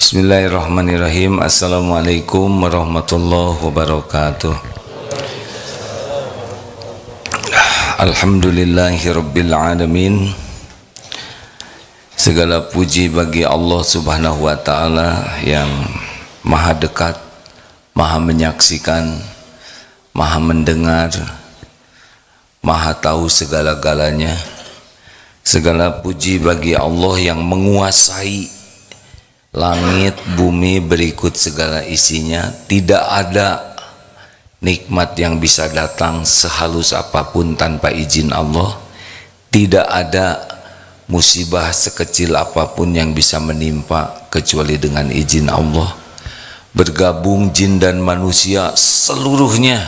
Bismillahirrahmanirrahim. Assalamualaikum warahmatullahi wabarakatuh. Alhamdulillahirabbil alamin. Segala puji bagi Allah Subhanahu wa taala yang Maha dekat, Maha menyaksikan, Maha mendengar, Maha tahu segala-galanya. Segala puji bagi Allah yang menguasai langit, bumi berikut segala isinya. Tidak ada nikmat yang bisa datang sehalus apapun tanpa izin Allah. Tidak ada musibah sekecil apapun yang bisa menimpa kecuali dengan izin Allah. Bergabung jin dan manusia seluruhnya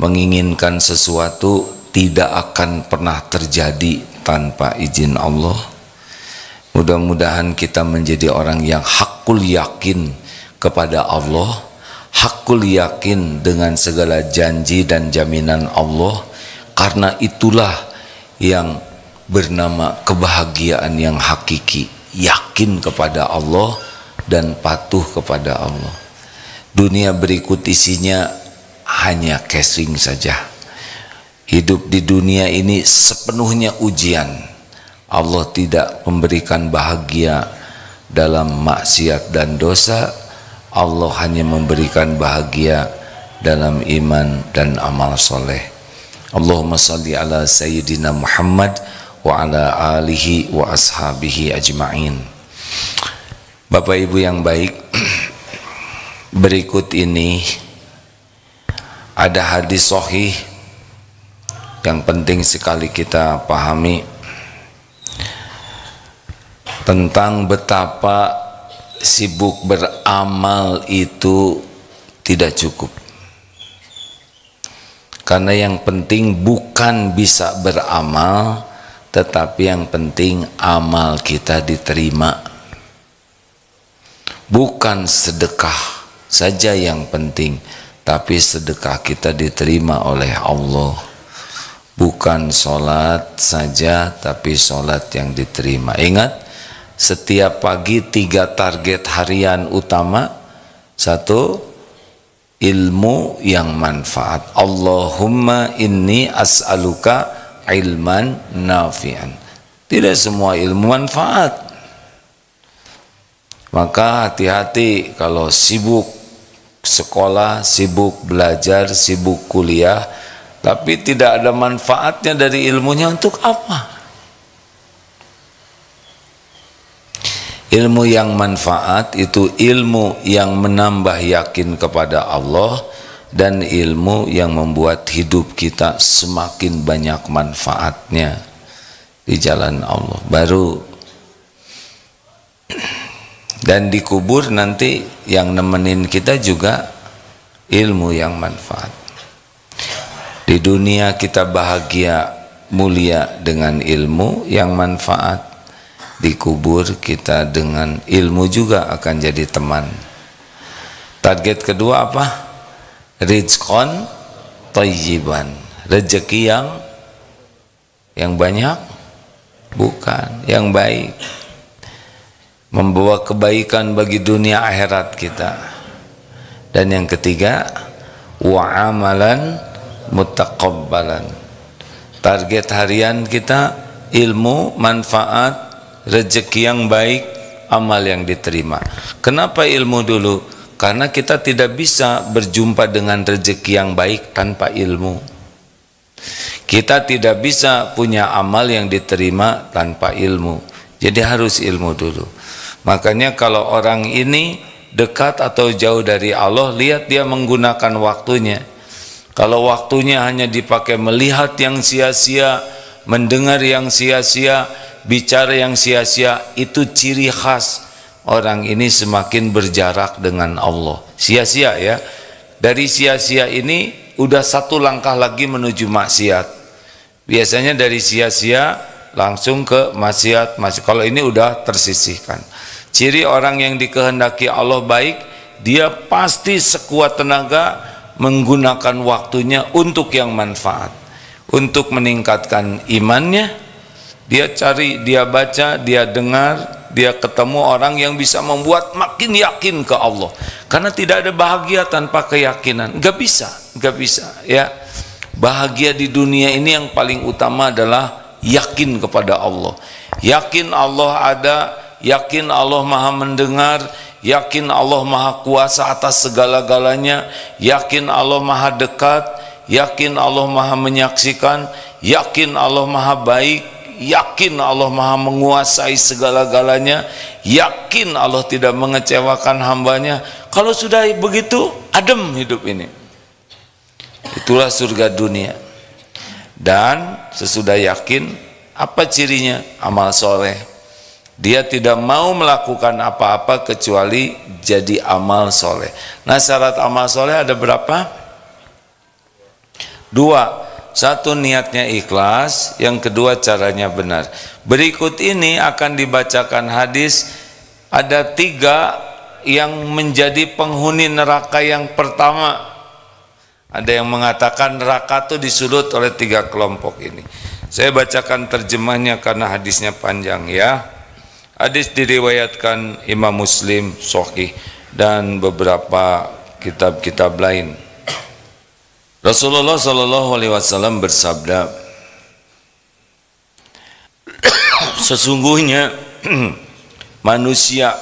menginginkan sesuatu, tidak akan pernah terjadi tanpa izin Allah. Mudah-mudahan kita menjadi orang yang hakul yakin kepada Allah, hakul yakin dengan segala janji dan jaminan Allah, karena itulah yang bernama kebahagiaan yang hakiki, yakin kepada Allah dan patuh kepada Allah. Dunia berikut isinya hanya casing saja. Hidup di dunia ini sepenuhnya ujian. Allah tidak memberikan bahagia dalam maksiat dan dosa. Allah hanya memberikan bahagia dalam iman dan amal soleh. Allahumma salli ala Sayyidina Muhammad wa ala alihi wa ashabihi ajma'in. Bapak Ibu yang baik, berikut ini ada hadis sahih yang penting sekali kita pahami tentang betapa sibuk beramal itu tidak cukup. Karena yang penting bukan bisa beramal, tetapi yang penting amal kita diterima. Bukan sedekah saja yang penting, tapi sedekah kita diterima oleh Allah. Bukan sholat saja, tapi sholat yang diterima. Ingat, setiap pagi 3 target harian utama. 1, ilmu yang manfaat. Allahumma inni as'aluka ilman nafi'an. Tidak semua ilmu manfaat. Maka hati-hati kalau sibuk sekolah, sibuk belajar, sibuk kuliah, tapi tidak ada manfaatnya dari ilmunya, untuk apa? Ilmu yang manfaat itu ilmu yang menambah yakin kepada Allah, dan ilmu yang membuat hidup kita semakin banyak manfaatnya di jalan Allah. Baru dan dikubur nanti yang nemenin kita juga ilmu yang manfaat. Di dunia kita bahagia mulia dengan ilmu yang manfaat. Di kubur kita dengan ilmu juga akan jadi teman. Target kedua apa? Rizqan thayyiban. Rezeki yang banyak? Bukan, yang baik. Membawa kebaikan bagi dunia akhirat kita. Dan yang ketiga, wa amalan mutaqabbalan. Target harian kita ilmu, manfaat, rezeki yang baik, amal yang diterima. Kenapa ilmu dulu? Karena kita tidak bisa berjumpa dengan rezeki yang baik tanpa ilmu. Kita tidak bisa punya amal yang diterima tanpa ilmu. Jadi harus ilmu dulu. Makanya kalau orang ini dekat atau jauh dari Allah, lihat dia menggunakan waktunya. Kalau waktunya hanya dipakai melihat yang sia-sia, mendengar yang sia-sia, bicara yang sia-sia, itu ciri khas orang ini semakin berjarak dengan Allah. Sia-sia ya. Dari sia-sia ini udah 1 langkah lagi menuju maksiat. Biasanya dari sia-sia langsung ke maksiat. Kalau ini udah tersisihkan. Ciri orang yang dikehendaki Allah baik, dia pasti sekuat tenaga menggunakan waktunya untuk yang manfaat, untuk meningkatkan imannya. Dia cari, dia baca, dia dengar, dia ketemu orang yang bisa membuat makin yakin ke Allah. Karena tidak ada bahagia tanpa keyakinan. Gak bisa ya. Bahagia di dunia ini yang paling utama adalah yakin kepada Allah. Yakin Allah ada, yakin Allah Maha mendengar, yakin Allah Maha kuasa atas segala-galanya, yakin Allah Maha dekat, yakin Allah Maha menyaksikan, yakin Allah Maha baik, yakin Allah Maha menguasai segala-galanya, yakin Allah tidak mengecewakan hambanya. Kalau sudah begitu, adem hidup ini. Itulah surga dunia. Dan sesudah yakin, apa cirinya? Amal soleh. Dia tidak mau melakukan apa-apa kecuali jadi amal soleh. Nah, syarat amal soleh ada berapa? 2. Satu, niatnya ikhlas. Yang kedua, caranya benar. Berikut ini akan dibacakan hadis. Ada 3 yang menjadi penghuni neraka. Yang pertama, ada yang mengatakan neraka itu disulut oleh 3 kelompok ini. Saya bacakan terjemahnya karena hadisnya panjang ya. Hadis diriwayatkan Imam Muslim, Sahih, dan beberapa kitab-kitab lain. Rasulullah SAW bersabda, sesungguhnya manusia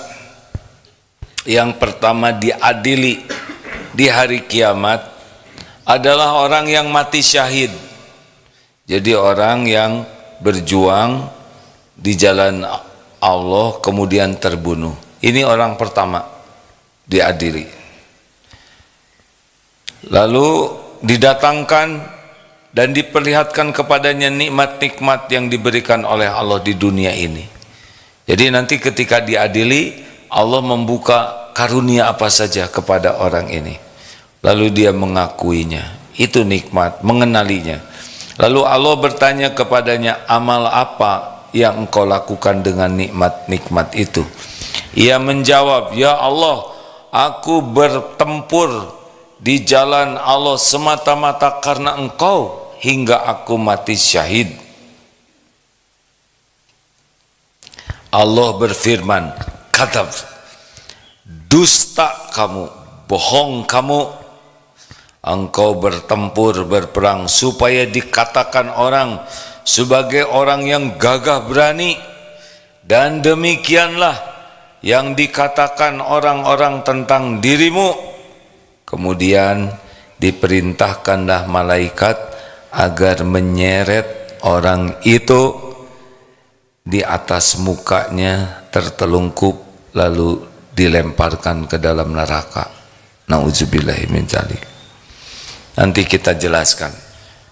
yang pertama diadili di hari kiamat adalah orang yang mati syahid. Jadi orang yang berjuang di jalan Allah kemudian terbunuh. Ini orang pertama diadili. Lalu didatangkan dan diperlihatkan kepadanya nikmat-nikmat yang diberikan oleh Allah di dunia ini. Jadi nanti ketika diadili, Allah membuka karunia apa saja kepada orang ini. Lalu dia mengakuinya. Itu nikmat, mengenalinya. Lalu Allah bertanya kepadanya, amal apa yang engkau lakukan dengan nikmat-nikmat itu? Ia menjawab, ya Allah, aku bertempur di jalan Allah semata-mata karena engkau hingga aku mati syahid. Allah berfirman, kadzab, dusta kamu, bohong kamu. Engkau bertempur, berperang supaya dikatakan orang sebagai orang yang gagah berani, dan demikianlah yang dikatakan orang-orang tentang dirimu. Kemudian diperintahkanlah malaikat agar menyeret orang itu di atas mukanya tertelungkup lalu dilemparkan ke dalam neraka. Nauzubillahi min dzalik. Nanti kita jelaskan.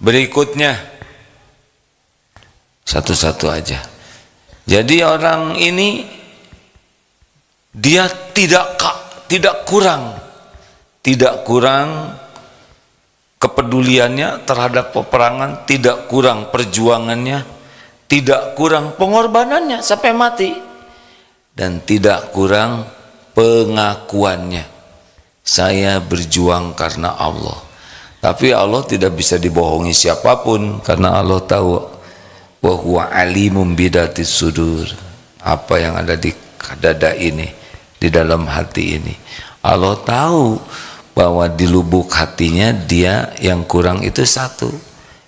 Berikutnya satu-satu aja. Jadi orang ini dia tidak kurang kepeduliannya terhadap peperangan, tidak kurang perjuangannya, tidak kurang pengorbanannya sampai mati, dan tidak kurang pengakuannya. Saya berjuang karena Allah. Tapi Allah tidak bisa dibohongi siapapun karena Allah tahu wa huwa alimum bidatis sudur. Apa yang ada di dada ini, di dalam hati ini. Allah tahu bahwa di lubuk hatinya dia yang kurang itu satu,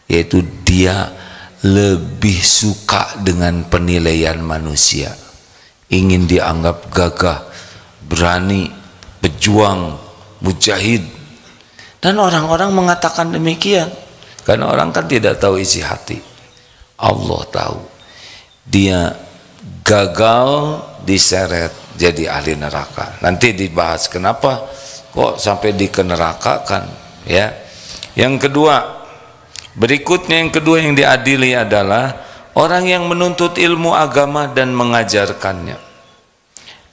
yaitu dia lebih suka dengan penilaian manusia. Ingin dianggap gagah, berani, pejuang, mujahid. Dan orang-orang mengatakan demikian karena orang kan tidak tahu isi hati. Allah tahu. Dia gagal diseret jadi ahli neraka. Nanti dibahas kenapa kok sampai dikenerakakan ya. Yang kedua, berikutnya yang kedua yang diadili adalah orang yang menuntut ilmu agama dan mengajarkannya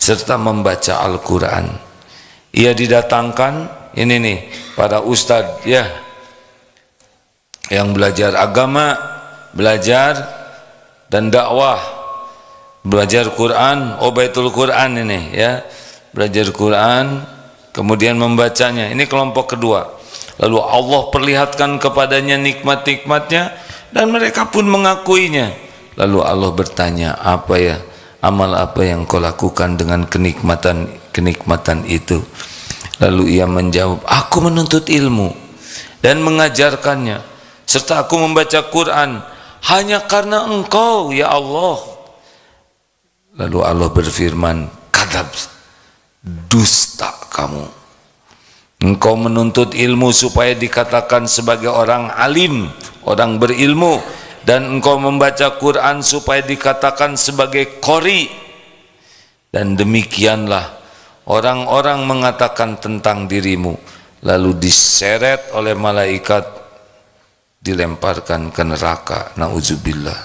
serta membaca Al-Quran. Ia didatangkan, ini nih para ustadz ya, yang belajar agama, belajar dan dakwah, belajar Quran, Baitul Quran ini ya, belajar Quran kemudian membacanya. Ini kelompok kedua. Lalu Allah perlihatkan kepadanya nikmat-nikmatnya dan mereka pun mengakuinya. Lalu Allah bertanya, apa ya amal apa yang kau lakukan dengan kenikmatan itu? Lalu ia menjawab, aku menuntut ilmu dan mengajarkannya, serta aku membaca Quran hanya karena engkau ya Allah. Lalu Allah berfirman, kadzab, dusta kamu. Engkau menuntut ilmu supaya dikatakan sebagai orang alim, orang berilmu, dan engkau membaca Quran supaya dikatakan sebagai qori. Dan demikianlah orang-orang mengatakan tentang dirimu, lalu diseret oleh malaikat, dilemparkan ke neraka. Nauzubillah.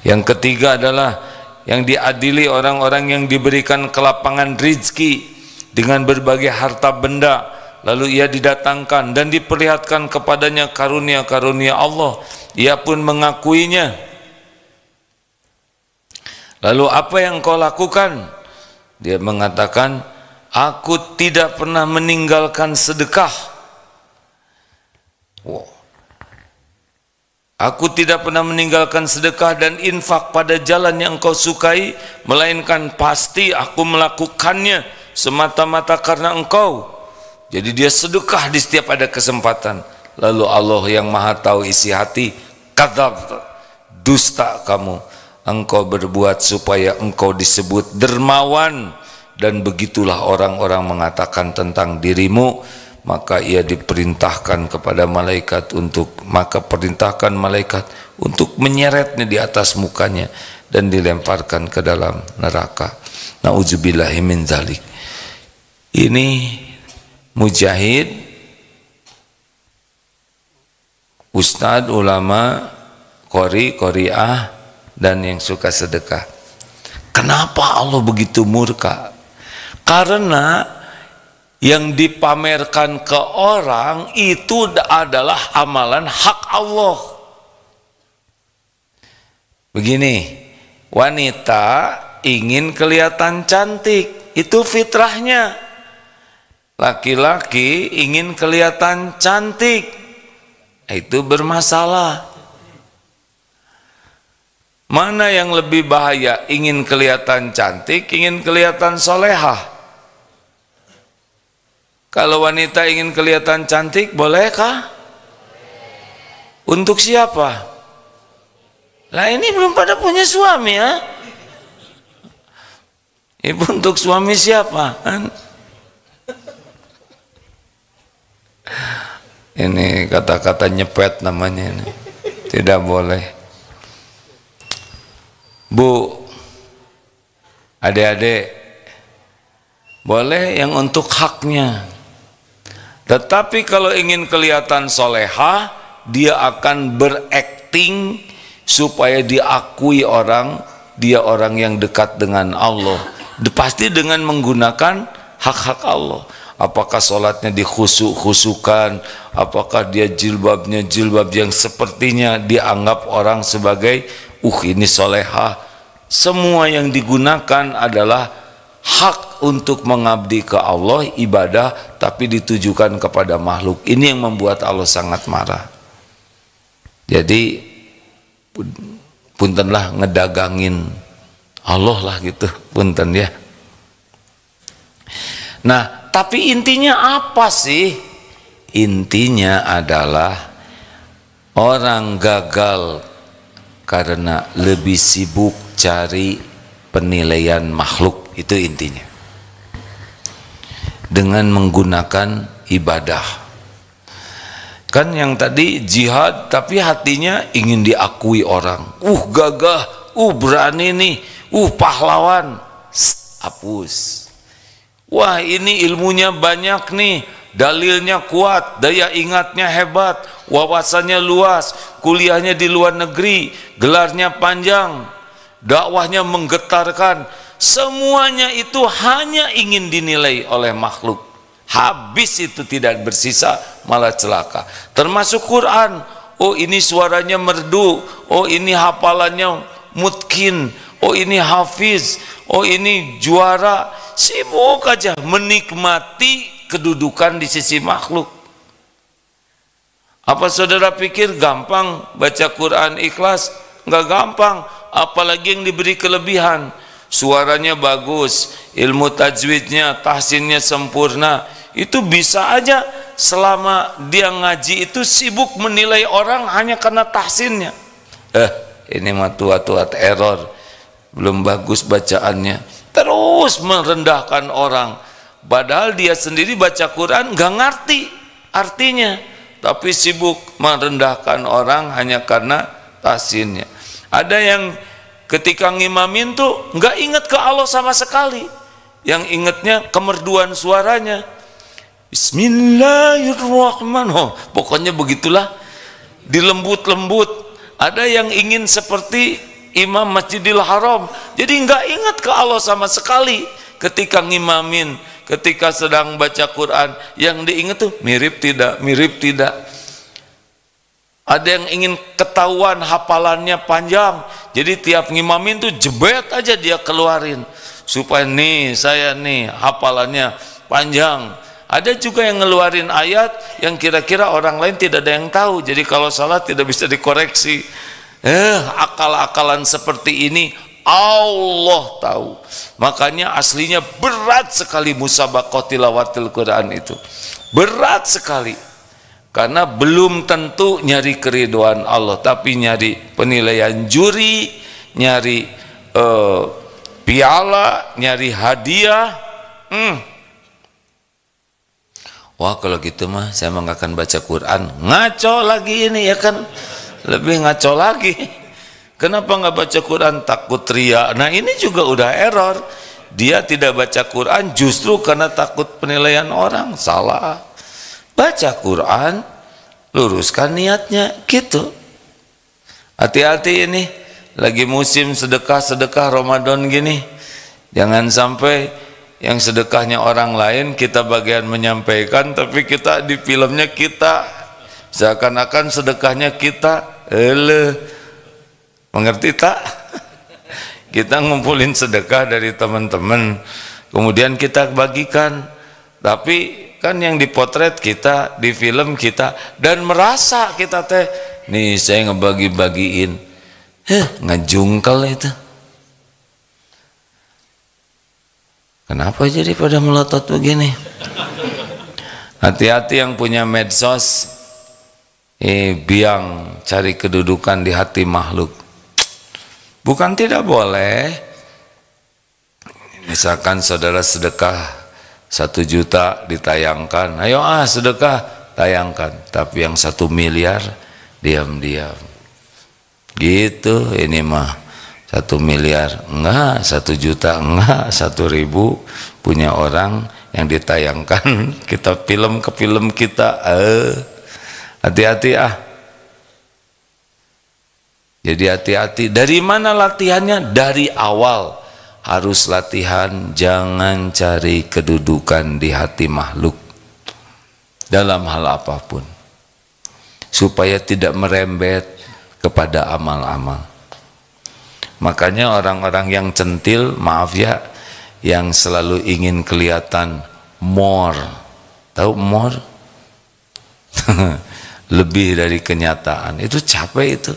Yang ketiga adalah yang diadili orang-orang yang diberikan kelapangan rizki dengan berbagai harta benda, lalu ia didatangkan dan diperlihatkan kepadanya karunia-karunia Allah, ia pun mengakuinya. Lalu apa yang kau lakukan? Dia mengatakan, aku tidak pernah meninggalkan sedekah. Wow. Aku tidak pernah meninggalkan sedekah dan infak pada jalan yang kau sukai, melainkan pasti aku melakukannya semata-mata karena engkau. Jadi dia sedekah di setiap ada kesempatan. Lalu Allah yang maha tahu isi hati, kadzab, dusta kamu. Engkau berbuat supaya engkau disebut dermawan, dan begitulah orang-orang mengatakan tentang dirimu. Maka ia diperintahkan kepada malaikat perintahkan malaikat untuk menyeretnya di atas mukanya dan dilemparkan ke dalam neraka. Nauzubillahi min dzalik. Ini mujahid, ustadz, ulama, qori, qoriah, dan yang suka sedekah. Kenapa Allah begitu murka? Karena yang dipamerkan ke orang itu adalah amalan hak Allah. Begini, wanita ingin kelihatan cantik, itu fitrahnya. Laki-laki ingin kelihatan cantik, itu bermasalah. Mana yang lebih bahaya? Ingin kelihatan cantik, ingin kelihatan solehah? Kalau wanita ingin kelihatan cantik, bolehkah? Untuk siapa? Lah ini belum pada punya suami ya. Ibu untuk suami siapa? Ini kata-kata nyepet namanya ini. Tidak boleh. Bu, adik-adik, boleh yang untuk haknya. Tetapi kalau ingin kelihatan soleha, dia akan berakting supaya diakui orang, dia orang yang dekat dengan Allah. Pasti dengan menggunakan hak-hak Allah. Apakah sholatnya dikhusuk-khusukan, apakah dia jilbabnya jilbab yang sepertinya dianggap orang sebagai ini soleha. Semua yang digunakan adalah hak untuk mengabdi ke Allah, ibadah, tapi ditujukan kepada makhluk. Ini yang membuat Allah sangat marah. Jadi puntenlah ngedagangin Allah lah gitu, punten ya. Nah, tapi intinya apa sih? Intinya adalah orang gagal karena lebih sibuk cari penilaian makhluk. Itu intinya. Dengan menggunakan ibadah. Kan yang tadi jihad, tapi hatinya ingin diakui orang. Gagah, berani nih, pahlawan. Hapus. Wah, ini ilmunya banyak nih, dalilnya kuat, daya ingatnya hebat, wawasannya luas, kuliahnya di luar negeri, gelarnya panjang, dakwahnya menggetarkan. Semuanya itu hanya ingin dinilai oleh makhluk. Habis itu tidak bersisa, malah celaka. Termasuk Quran. Ini suaranya merdu. Ini hafalannya mutkin. Ini hafiz. Ini juara. Sibuk aja menikmati kedudukan di sisi makhluk. Apa saudara pikir gampang baca Quran ikhlas? Enggak gampang. Apalagi yang diberi kelebihan. suaranya bagus, ilmu tajwidnya, tahsinnya sempurna, itu bisa aja selama dia ngaji itu sibuk menilai orang hanya karena tahsinnya. Ini mah tua-tua error, belum bagus bacaannya, terus merendahkan orang, padahal dia sendiri baca Quran gak ngerti artinya, tapi sibuk merendahkan orang hanya karena tahsinnya. Ada yang ketika ngimamin tuh nggak inget ke Allah sama sekali, yang ingetnya kemerduan suaranya. Bismillahirrahmanirrahim, pokoknya begitulah, dilembut-lembut. Ada yang ingin seperti Imam Masjidil Haram, jadi nggak ingat ke Allah sama sekali ketika ngimamin, ketika sedang baca Quran. Yang diingat tuh mirip tidak, mirip tidak. Ada yang ingin ketahuan hafalannya panjang, jadi tiap ngimamin tuh jebet aja dia keluarin supaya nih saya nih hafalannya panjang. Ada juga yang ngeluarin ayat yang kira-kira orang lain tidak ada yang tahu, jadi kalau salah tidak bisa dikoreksi. Akal-akalan seperti ini Allah tahu. Makanya aslinya berat sekali musabaqah tilawatil Quran itu, berat sekali, karena belum tentu nyari keriduan Allah, tapi nyari penilaian juri, nyari piala, nyari hadiah. Wah kalau gitu mah saya mah nggak akan baca Quran. Ngaco lagi ini ya kan, lebih ngaco lagi. Kenapa nggak baca Quran? Takut ria. Nah ini juga udah error. Dia tidak baca Quran justru karena takut penilaian orang. Salah. Baca Quran, luruskan niatnya gitu. Hati-hati ini, lagi musim sedekah Ramadan gini, jangan sampai yang sedekahnya orang lain kita bagian menyampaikan, tapi kita di filmnya kita seakan-akan sedekahnya kita. Mengerti tak? Kita ngumpulin sedekah dari teman-teman, kemudian kita bagikan, tapi kan yang dipotret kita, di film kita, dan merasa kita teh nih saya ngebagi-bagiin. Ngejungkel itu. Kenapa jadi pada melotot begini? Hati-hati yang punya medsos, biang cari kedudukan di hati makhluk. Bukan tidak boleh, misalkan saudara sedekah 1 juta ditayangkan, ayo sedekah tayangkan, tapi yang 1 miliar diam-diam gitu. Ini mah 1 miliar enggak, 1 juta enggak, 1.000 punya orang yang ditayangkan kita film ke film kita. Hati-hati Jadi hati-hati. Dari mana latihannya? Dari awal harus latihan, jangan cari kedudukan di hati makhluk dalam hal apapun, supaya tidak merembet kepada amal-amal. Makanya orang-orang yang centil, maaf ya, yang selalu ingin kelihatan more, tahu more? Lebih dari kenyataan, itu capek itu.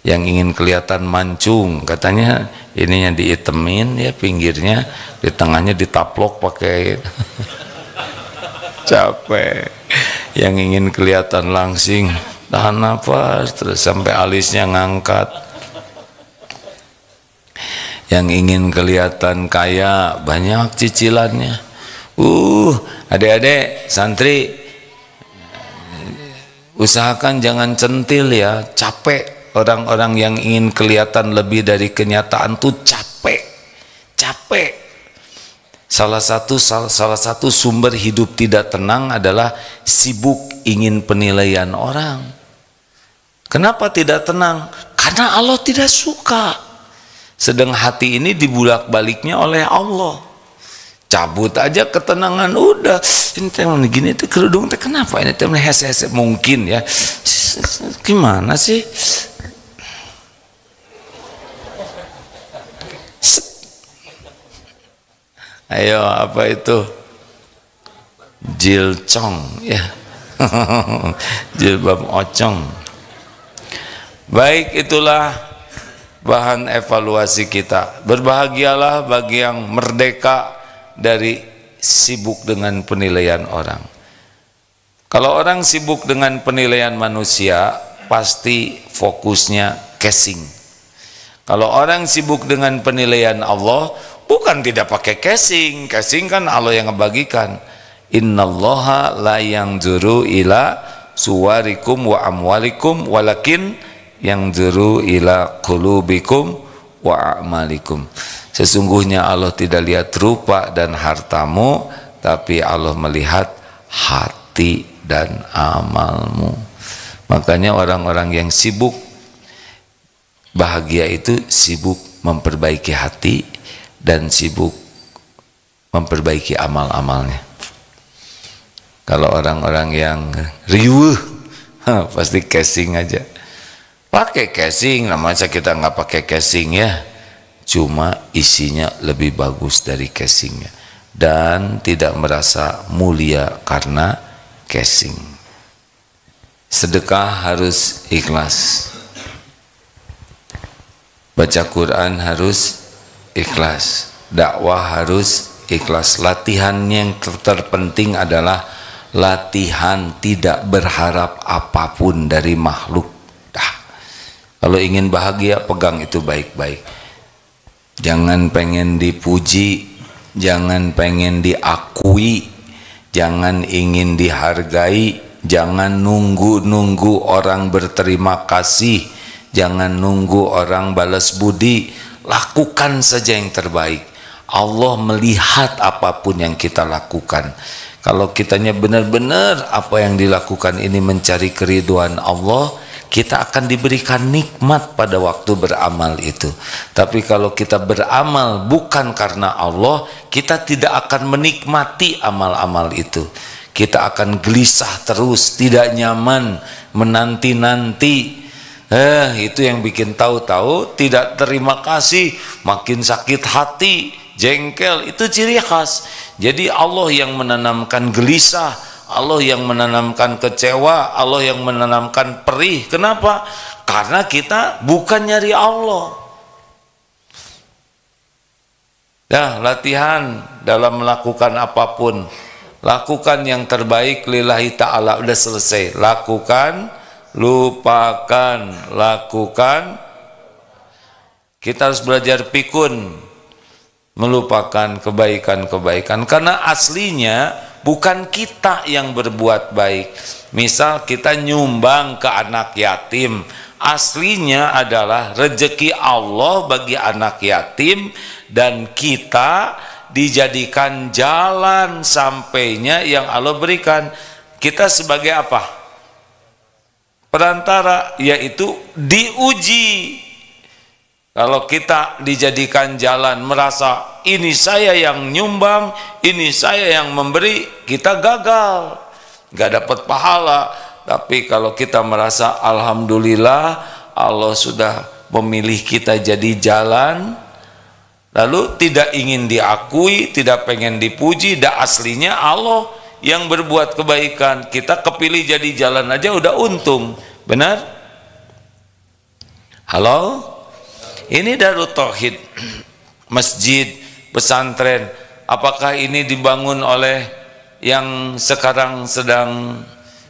Yang ingin kelihatan mancung, katanya ininya diitemin ya, pinggirnya, di tengahnya ditaplok pakai capek. Yang ingin kelihatan langsing, tahan nafas terus sampai alisnya ngangkat. Yang ingin kelihatan kaya, banyak cicilannya. Adik-adik santri, usahakan jangan centil ya, capek. Orang-orang yang ingin kelihatan lebih dari kenyataan tuh capek. Salah satu sumber hidup tidak tenang adalah sibuk ingin penilaian orang. Kenapa tidak tenang? Karena Allah tidak suka. Sedang hati ini dibulak-baliknya oleh Allah. Cabut aja ketenangan, udah. Ini teh gini teh kerudung teh kenapa ini teh hese-hese mungkin ya. Gimana sih? Ayo apa itu? Jilcong ya. Jilbab ocong. Baik, itulah bahan evaluasi kita. Berbahagialah bagi yang merdeka dari sibuk dengan penilaian orang. Kalau orang sibuk dengan penilaian manusia, pasti fokusnya casing. Kalau orang sibuk dengan penilaian Allah, bukan tidak pakai casing. Casing kan Allah yang ngebagikan. Innallaha la yanzuru ila suwarikum wa amwalikum walakin yanzuru ila qulubikum wa a'malikum. Sesungguhnya Allah tidak lihat rupa dan hartamu, tapi Allah melihat hati dan amalmu. Makanya orang-orang yang sibuk bahagia itu sibuk memperbaiki hati dan sibuk memperbaiki amal-amalnya. Kalau orang-orang yang riuh, pasti casing aja. Pakai casing, namanya kita nggak pakai casing ya. Cuma isinya lebih bagus dari casingnya. Dan tidak merasa mulia karena casing. Sedekah harus ikhlas. Baca Quran harus ikhlas. Dakwah harus ikhlas. Latihan yang terpenting adalah latihan tidak berharap apapun dari makhluk. Kalau ingin bahagia, pegang itu baik-baik. Jangan pengen dipuji, jangan pengen diakui, jangan ingin dihargai, jangan nunggu-nunggu orang berterima kasih, jangan nunggu orang balas budi. Lakukan saja yang terbaik. Allah melihat apapun yang kita lakukan. Kalau kitanya benar-benar apa yang dilakukan ini mencari keriduan Allah, kita akan diberikan nikmat pada waktu beramal itu. Tapi kalau kita beramal bukan karena Allah, kita tidak akan menikmati amal-amal itu. Kita akan gelisah terus, tidak nyaman, menanti-nanti. Itu yang bikin tahu-tahu tidak terima kasih, makin sakit hati, jengkel. Itu ciri khas. Jadi Allah yang menanamkan gelisah, Allah yang menanamkan kecewa, Allah yang menanamkan perih. Kenapa? Karena kita bukan nyari Allah. Ya, latihan dalam melakukan apapun. Lakukan yang terbaik lillahi ta'ala. Udah selesai. Lakukan, lupakan, lakukan. Kita harus belajar pikun, melupakan kebaikan-kebaikan. Karena aslinya bukan kita yang berbuat baik. Misal kita nyumbang ke anak yatim, aslinya adalah rezeki Allah bagi anak yatim, dan kita dijadikan jalan sampainya yang Allah berikan. Kita sebagai apa? Perantara, yaitu diuji. Kalau kita dijadikan jalan, merasa ini saya yang nyumbang, ini saya yang memberi, kita gagal, nggak dapat pahala. Tapi kalau kita merasa alhamdulillah Allah sudah memilih kita jadi jalan, lalu tidak ingin diakui, tidak pengen dipuji, dah aslinya Allah yang berbuat kebaikan. Kita kepilih jadi jalan aja udah untung, benar? Halo? Ini Darut Tauhid, masjid, pesantren. Apakah ini dibangun oleh yang sekarang sedang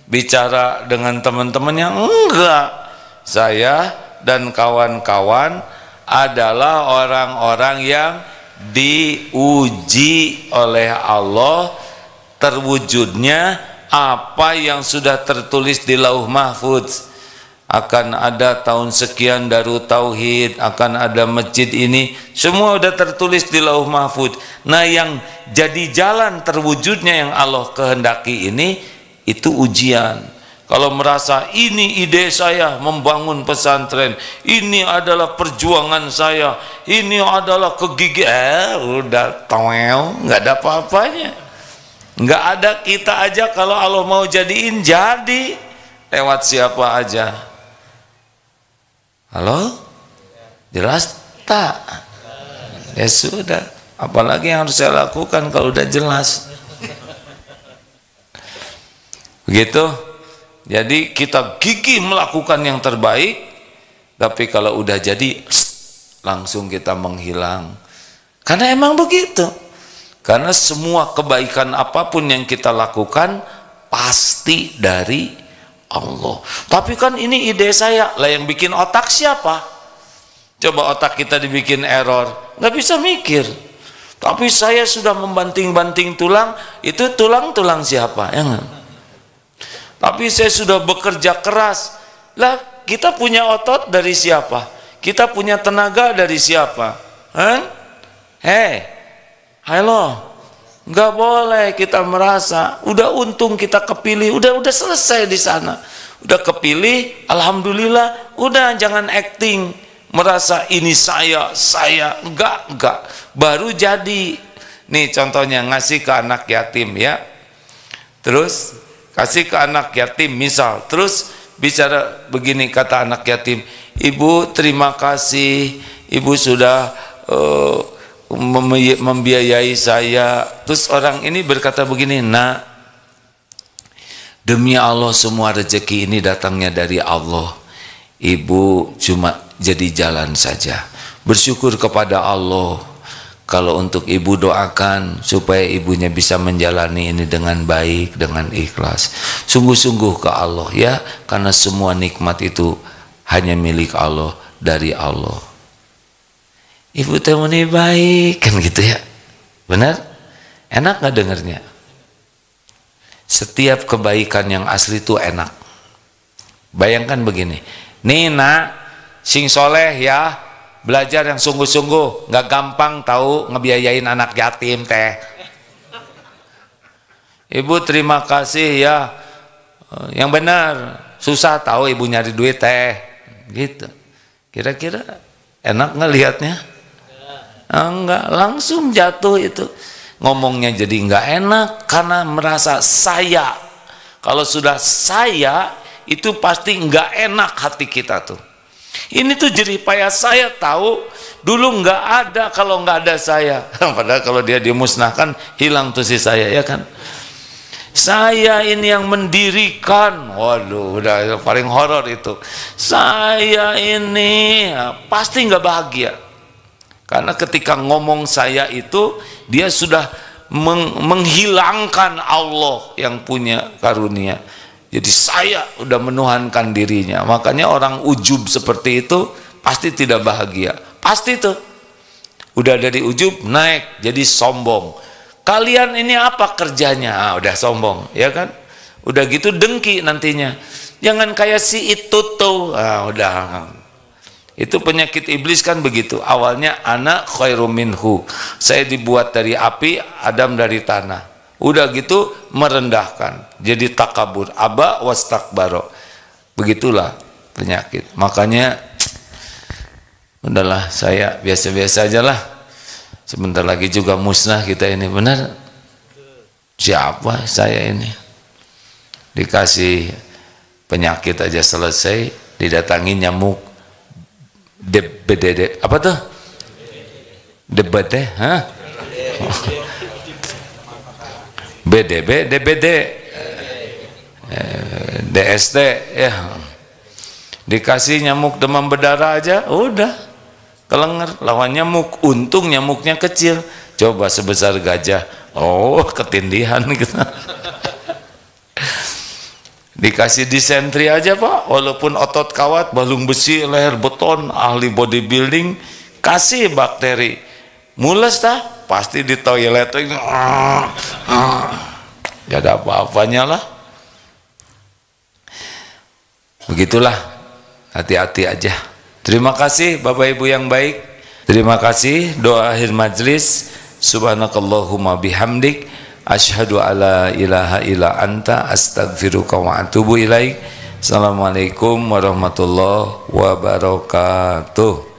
bicara dengan teman-temannya? Enggak. Saya dan kawan-kawan adalah orang-orang yang diuji oleh Allah, terwujudnya apa yang sudah tertulis di Lauh Mahfudz. Akan ada tahun sekian Darut Tauhid, akan ada masjid ini, semua udah tertulis di Lauh Mahfudz. Nah, yang jadi jalan terwujudnya yang Allah kehendaki ini, itu ujian. Kalau merasa ini ide saya membangun pesantren, ini adalah perjuangan saya, ini adalah kegigihan, udah toel, nggak ada apa-apanya. Nggak ada kita aja kalau Allah mau jadiin jadi, lewat siapa aja. Halo? Jelas tak? Ya sudah, apalagi yang harus saya lakukan kalau udah jelas. Begitu. Jadi kita gigih melakukan yang terbaik, tapi kalau udah jadi langsung kita menghilang. Karena emang begitu. Karena semua kebaikan apapun yang kita lakukan pasti dari Allah. Tapi kan ini ide saya, lah yang bikin otak siapa? Coba otak kita dibikin error, nggak bisa mikir. Tapi saya sudah membanting-banting tulang, itu tulang siapa? Ya nggak? Tapi saya sudah bekerja keras, lah kita punya otot dari siapa? Kita punya tenaga dari siapa? Halo, nggak boleh kita merasa udah untung kita kepilih, udah selesai di sana, udah kepilih, alhamdulillah, udah jangan acting merasa ini saya, enggak, baru jadi. Nih contohnya ngasih ke anak yatim ya, terus kasih ke anak yatim misal, terus bicara begini kata anak yatim, ibu terima kasih, ibu sudah membiayai saya. Terus orang ini berkata begini, nak, demi Allah semua rezeki ini datangnya dari Allah, ibu cuma jadi jalan saja. Bersyukur kepada Allah. Kalau untuk ibu doakan supaya ibunya bisa menjalani ini dengan baik, dengan ikhlas. Sungguh-sungguh ke Allah ya, karena semua nikmat itu hanya milik Allah, dari Allah. Ibu temuni baik, kan gitu ya. Benar? Enak gak dengernya? Setiap kebaikan yang asli itu enak. Bayangkan begini, nih nak, sing soleh ya, belajar yang sungguh-sungguh, gak gampang tahu ngebiayain anak yatim teh. Ibu terima kasih ya, yang benar, susah tahu ibu nyari duit teh, gitu. Kira-kira enak nggak lihatnya? Enggak, langsung jatuh itu. Ngomongnya jadi nggak enak karena merasa saya. Kalau sudah saya, itu pasti nggak enak hati kita tuh. Ini tuh jeripaya saya tahu dulu nggak ada kalau nggak ada saya. Padahal kalau dia dimusnahkan hilang tuh si saya, ya kan? Saya ini yang mendirikan. Waduh, udah paling horor itu. Saya ini pasti nggak bahagia. Karena ketika ngomong saya itu, dia sudah menghilangkan Allah yang punya karunia. Jadi saya udah menuhankan dirinya. Makanya orang ujub seperti itu pasti tidak bahagia. Pasti tuh. Udah dari ujub naik jadi sombong. Kalian ini apa kerjanya? Udah sombong, ya kan? Udah gitu dengki nantinya. Jangan kayak si itu tuh. Udah. Itu penyakit iblis kan begitu. Awalnya anak khairum minhu, saya dibuat dari api, Adam dari tanah. Udah gitu merendahkan, jadi takabur, aba wastakbaro. Begitulah penyakit. Makanya udahlah, saya biasa-biasa aja lah. Sebentar lagi juga musnah kita ini. Benar? Siapa saya ini? Dikasih penyakit aja selesai, didatangi nyamuk DBD, apa tuh? DBD, hah? BDB, DBD, DST, ya. Dikasih nyamuk demam berdarah aja, udah kelenger, lawan nyamuk. Untung nyamuknya kecil, coba sebesar gajah, oh ketindihan gitu. Dikasih disentri aja pak, walaupun otot kawat, balung besi, leher beton, ahli bodybuilding, kasih bakteri, mules dah, pasti di toilet, gak ada apa-apanya lah. Begitulah, hati-hati aja. Terima kasih Bapak Ibu yang baik, terima kasih. Doa akhir majlis, subhanakallahumma bihamdik, asyhadu alla ilaha illa anta, astaghfiruka wa atubu ilaik. Assalamualaikum warahmatullahi wabarakatuh.